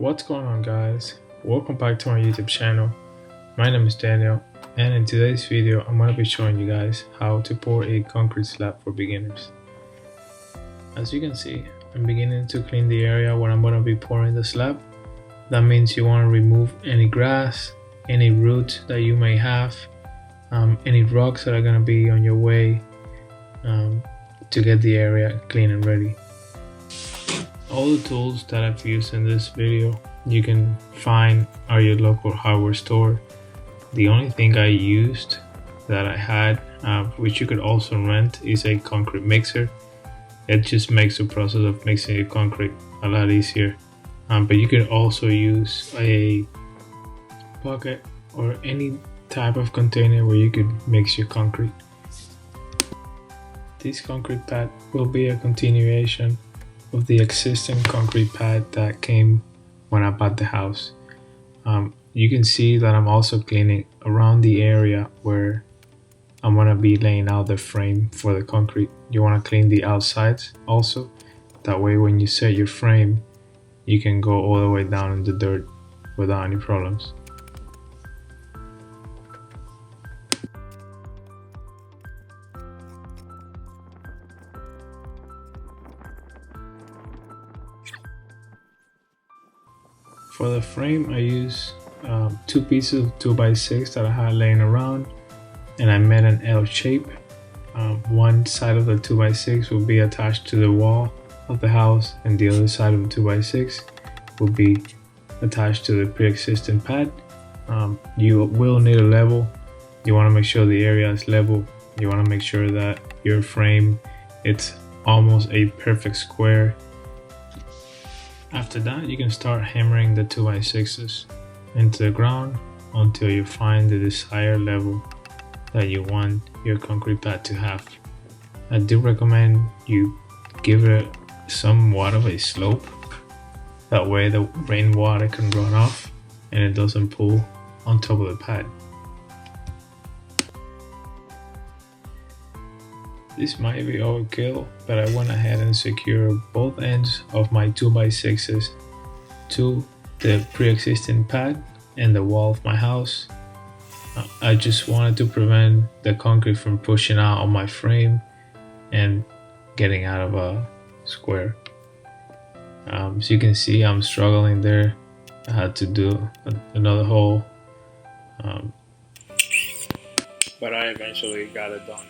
What's going on, guys? Welcome back to my YouTube channel. My name is Daniel, and in today's video I'm going to be showing you guys how to pour a concrete slab for beginners. As you can see, I'm beginning to clean the area where I'm going to be pouring the slab. That means you want to remove any grass, any roots that you may have, any rocks that are going to be on your way, to get the area clean and ready. All the tools that I've used in this video you can find at your local hardware store. The only thing I used that I had, which you could also rent, is a concrete mixer. It just makes the process of mixing your concrete a lot easier. But you can also use a bucket or any type of container where you could mix your concrete. This concrete pad will be a continuation of the existing concrete pad that came when I bought the house. You can see that I'm also cleaning around the area where I'm gonna be laying out the frame for the concrete. You wanna clean the outsides also. That way when you set your frame, you can go all the way down in the dirt without any problems. For the frame, I use two pieces of 2x6 that I had laying around, and I made an L shape. One side of the 2x6 will be attached to the wall of the house, and the other side of the 2x6 will be attached to the pre-existing pad. You will need a level. You want to make sure the area is level. You want to make sure that your frame, it's almost a perfect square. After that, you can start hammering the 2x6s into the ground until you find the desired level that you want your concrete pad to have. I do recommend you give it somewhat of a slope. That way the rainwater can run off and it doesn't pool on top of the pad. This might be overkill, but I went ahead and secured both ends of my 2x6s to the pre-existing pad and the wall of my house. I just wanted to prevent the concrete from pushing out on my frame and getting out of a square. As you can see, I'm struggling there. I had to do another hole, but I eventually got it done.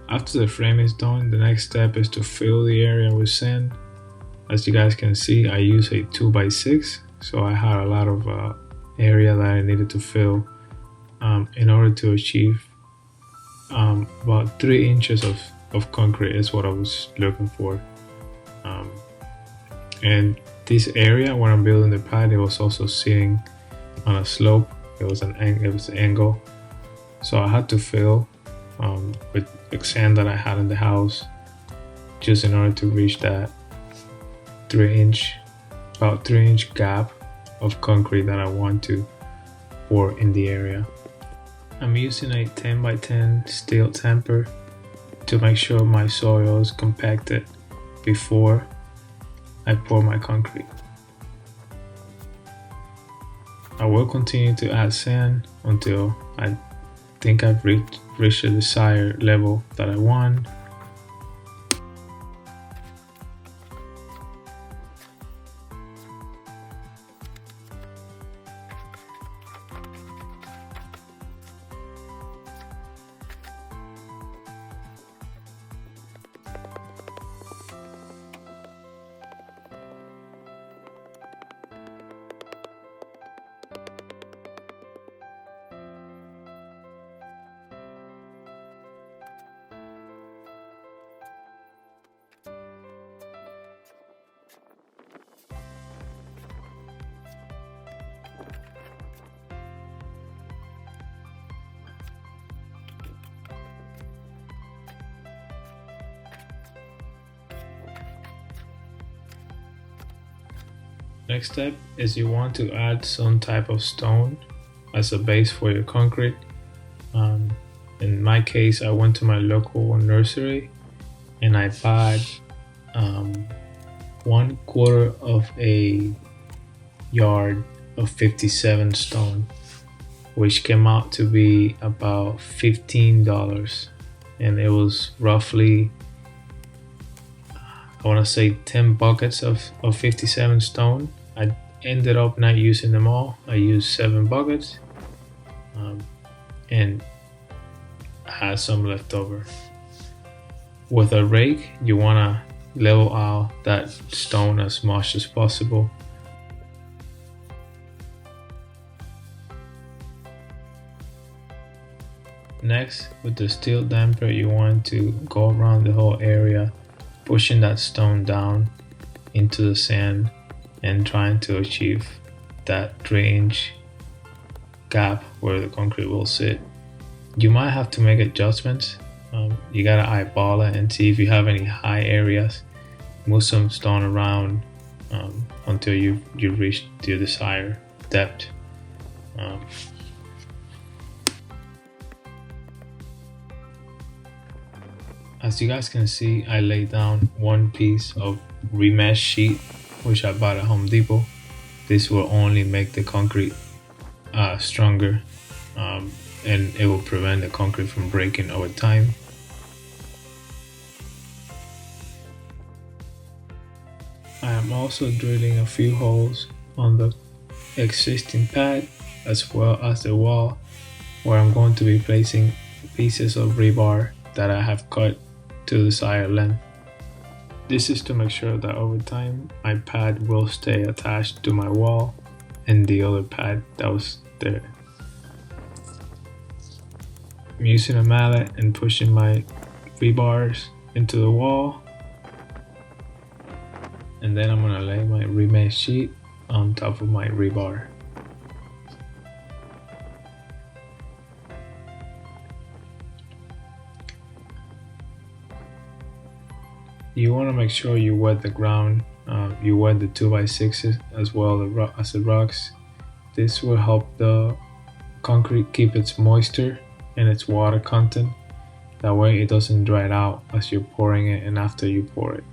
After the frame is done, the next step is to fill the area with sand. As you guys can see, I use a 2x6, so I had a lot of area that I needed to fill in order to achieve about 3 inches of concrete is what I was looking for. And this area where I'm building the pad, it was also sitting on a slope. It was an angle, so I had to fill with the sand that I had in the house, just in order to reach that about 3 inch gap of concrete that I want to pour in the area. I'm using a 10x10 steel tamper to make sure my soil is compacted before I pour my concrete. I will continue to add sand until I think I've reached the desired level that I want. Next step is you want to add some type of stone as a base for your concrete. In my case, I went to my local nursery and I bought 1/4 of a yard of 57 stone, which came out to be about $15, and it was roughly, I want to say 10 buckets of 57 stone. I ended up not using them all. I used 7 buckets and I had some left over. With a rake, you want to level out that stone as much as possible. Next, with the steel damper, you want to go around the whole area, pushing that stone down into the sand and trying to achieve that 3-inch gap where the concrete will sit. You might have to make adjustments. You gotta eyeball it and see if you have any high areas. Move some stone around until you reach your desired depth. As you guys can see, I laid down one piece of remesh sheet, which I bought at Home Depot. This will only make the concrete stronger, and it will prevent the concrete from breaking over time. I am also drilling a few holes on the existing pad as well as the wall, where I'm going to be placing pieces of rebar that I have cut to the desired length. This is to make sure that over time my pad will stay attached to my wall and the other pad that was there. I'm using a mallet and pushing my rebars into the wall, and then I'm gonna lay my remesh sheet on top of my rebar. You want to make sure you wet the ground. You wet the 2x6s as well as the rocks. This will help the concrete keep its moisture and its water content. That way it doesn't dry out as you're pouring it and after you pour it.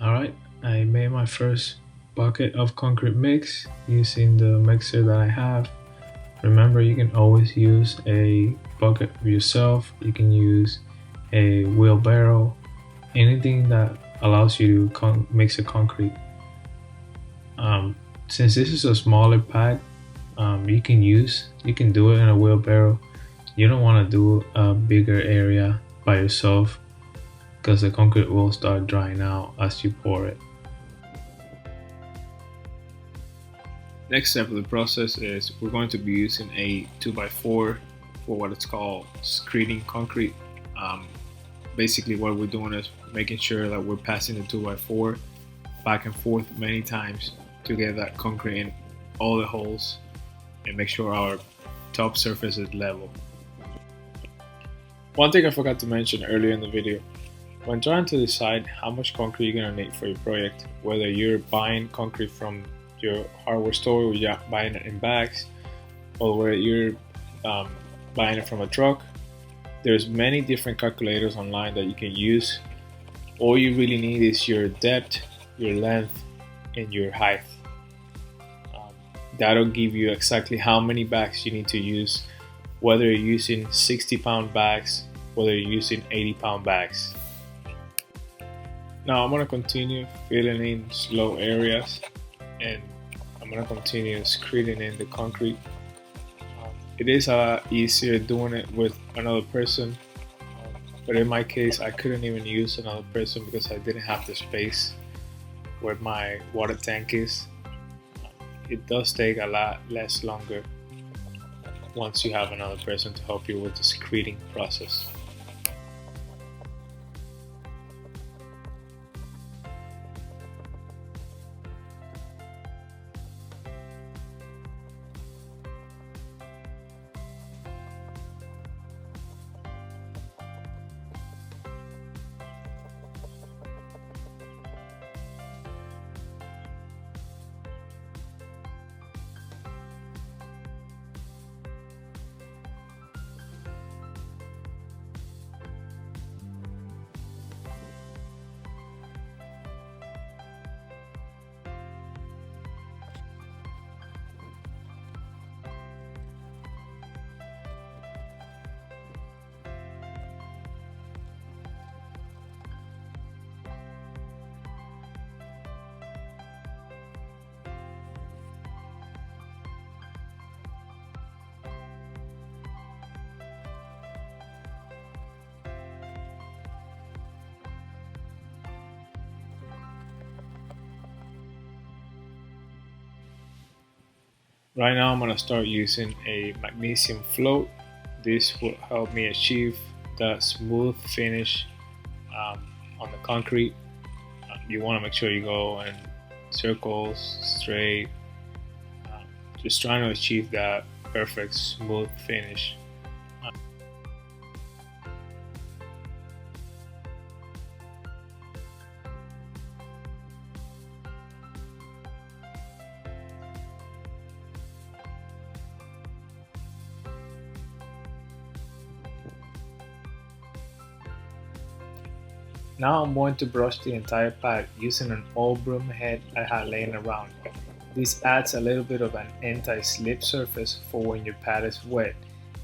Alright, I made my first bucket of concrete mix using the mixer that I have. Remember, you can always use a bucket yourself. You can use a wheelbarrow, anything that allows you to mix a concrete. Since this is a smaller pad, you can do it in a wheelbarrow. You don't want to do a bigger area by yourself because the concrete will start drying out as you pour it. Next step of the process is we're going to be using a 2x4 for what it's called screeding concrete. Basically what we're doing is making sure that we're passing the 2x4 back and forth many times to get that concrete in all the holes and make sure our top surface is level. One thing I forgot to mention earlier in the video, when trying to decide how much concrete you're going to need for your project, whether you're buying concrete from your hardware store or you're buying it in bags, or whether you're buying it from a truck, There's many different calculators online that you can use. All you really need is your depth, your length, and your height. That'll give you exactly how many bags you need to use, whether you're using 60-pound bags, whether you're using 80-pound bags. Now I'm going to continue filling in slow areas, and I'm going to continue screeding in the concrete. It is a lot easier doing it with another person, but in my case I couldn't even use another person because I didn't have the space where my water tank is. It does take a lot less longer once you have another person to help you with the screeding process. Right now I'm going to start using a magnesium float. This will help me achieve the smooth finish on the concrete. You want to make sure you go in circles, straight, just trying to achieve that perfect smooth finish. Now I'm going to brush the entire pad using an old broom head I had laying around. This adds a little bit of an anti-slip surface for when your pad is wet,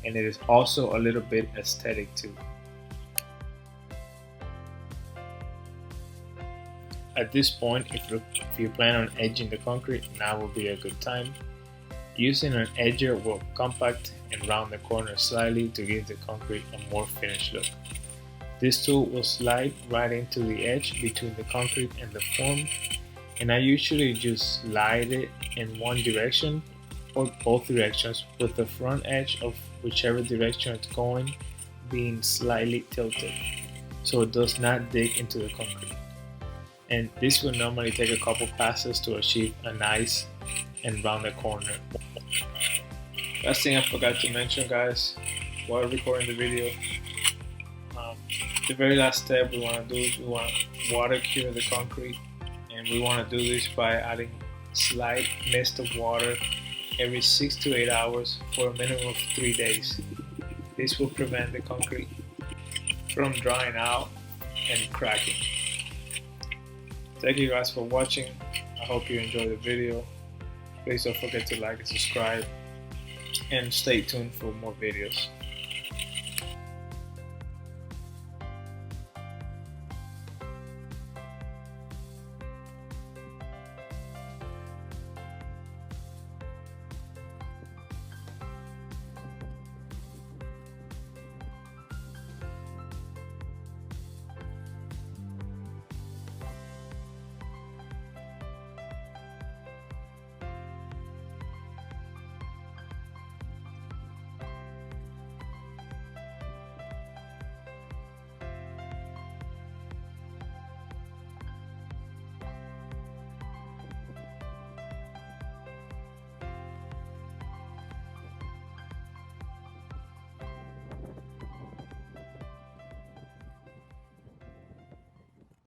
and it is also a little bit aesthetic too. At this point, if you plan on edging the concrete, now will be a good time. Using an edger will compact and round the corners slightly to give the concrete a more finished look. This tool will slide right into the edge between the concrete and the form, and I usually just slide it in one direction or both directions, with the front edge of whichever direction it's going being slightly tilted so it does not dig into the concrete. And this will normally take a couple passes to achieve a nice and rounded corner. Last thing I forgot to mention, guys, while recording the video, the very last step we want to do is we want to water cure the concrete, and we want to do this by adding slight mist of water every 6 to 8 hours for a minimum of 3 days. This will prevent the concrete from drying out and cracking. Thank you guys for watching. I hope you enjoyed the video. Please don't forget to like and subscribe, and stay tuned for more videos.